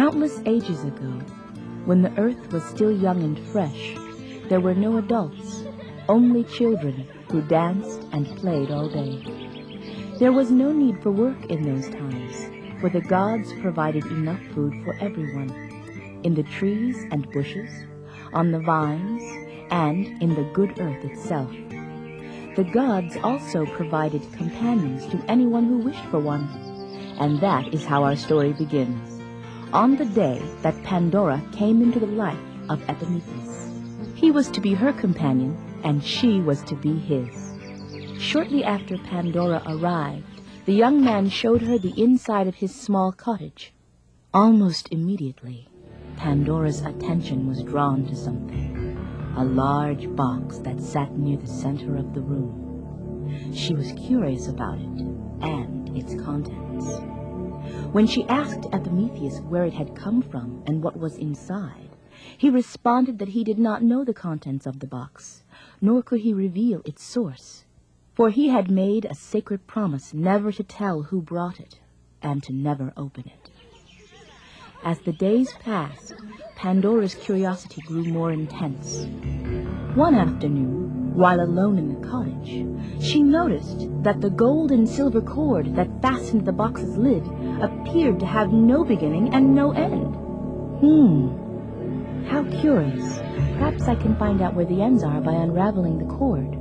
Countless ages ago, when the earth was still young and fresh, there were no adults, only children who danced and played all day. There was no need for work in those times, for the gods provided enough food for everyone, in the trees and bushes, on the vines, and in the good earth itself. The gods also provided companions to anyone who wished for one, and that is how our story begins, on the day that Pandora came into the life of Epimetheus. He was to be her companion, and she was to be his. Shortly after Pandora arrived, the young man showed her the inside of his small cottage. Almost immediately, Pandora's attention was drawn to something, a large box that sat near the center of the room. She was curious about it and its contents. When she asked Epimetheus where it had come from and what was inside, he responded that he did not know the contents of the box, nor could he reveal its source, for he had made a sacred promise never to tell who brought it and to never open it. As the days passed, Pandora's curiosity grew more intense. One afternoon, while alone in the cottage, she noticed that the gold and silver cord that fastened the box's lid appeared to have no beginning and no end. How curious. Perhaps I can find out where the ends are by unraveling the cord.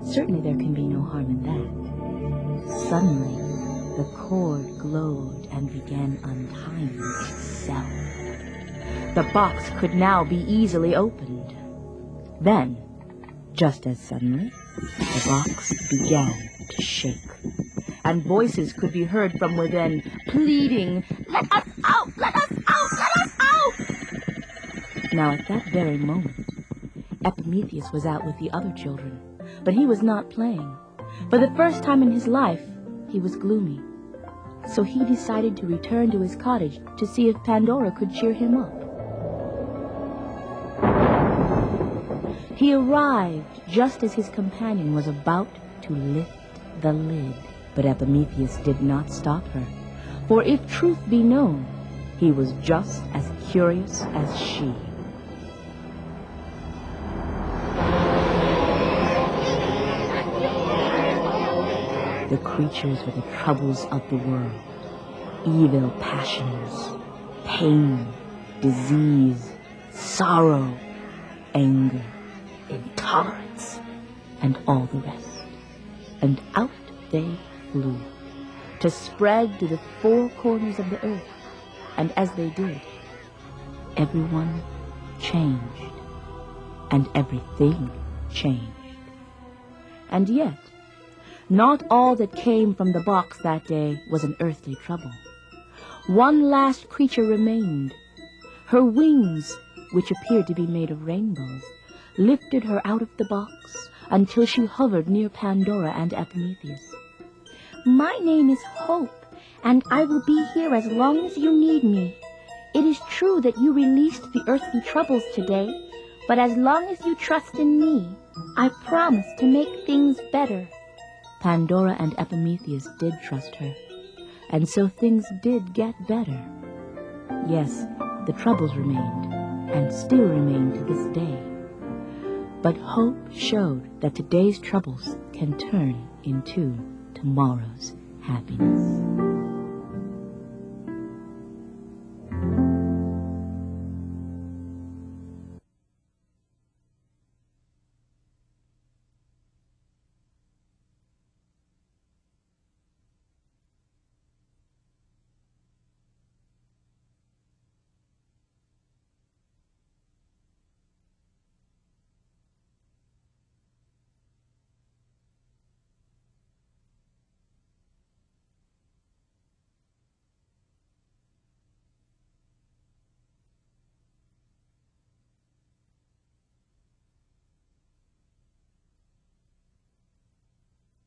Certainly there can be no harm in that. Suddenly, the cord glowed and began untying itself. The box could now be easily opened. Then, just as suddenly, the box began to shake, and voices could be heard from within, pleading, "Let us out! Let us out! Let us out!" Now, at that very moment, Epimetheus was out with the other children, but he was not playing. For the first time in his life, he was gloomy. So he decided to return to his cottage to see if Pandora could cheer him up. He arrived just as his companion was about to lift the lid. But Epimetheus did not stop her, for if truth be known, he was just as curious as she. The creatures were the troubles of the world, evil passions, pain, disease, sorrow, anger, intolerance, and all the rest. And out they flew, to spread to the four corners of the earth, and as they did, everyone changed, and everything changed. And yet, not all that came from the box that day was an earthly trouble. One last creature remained. Her wings, which appeared to be made of rainbows, lifted her out of the box until she hovered near Pandora and Epimetheus. "My name is Hope, and I will be here as long as you need me. It is true that you released the earthly troubles today, but as long as you trust in me, I promise to make things better." Pandora and Epimetheus did trust her, and so things did get better. Yes, the troubles remained, and still remain to this day. But hope showed that today's troubles can turn into tomorrow's happiness.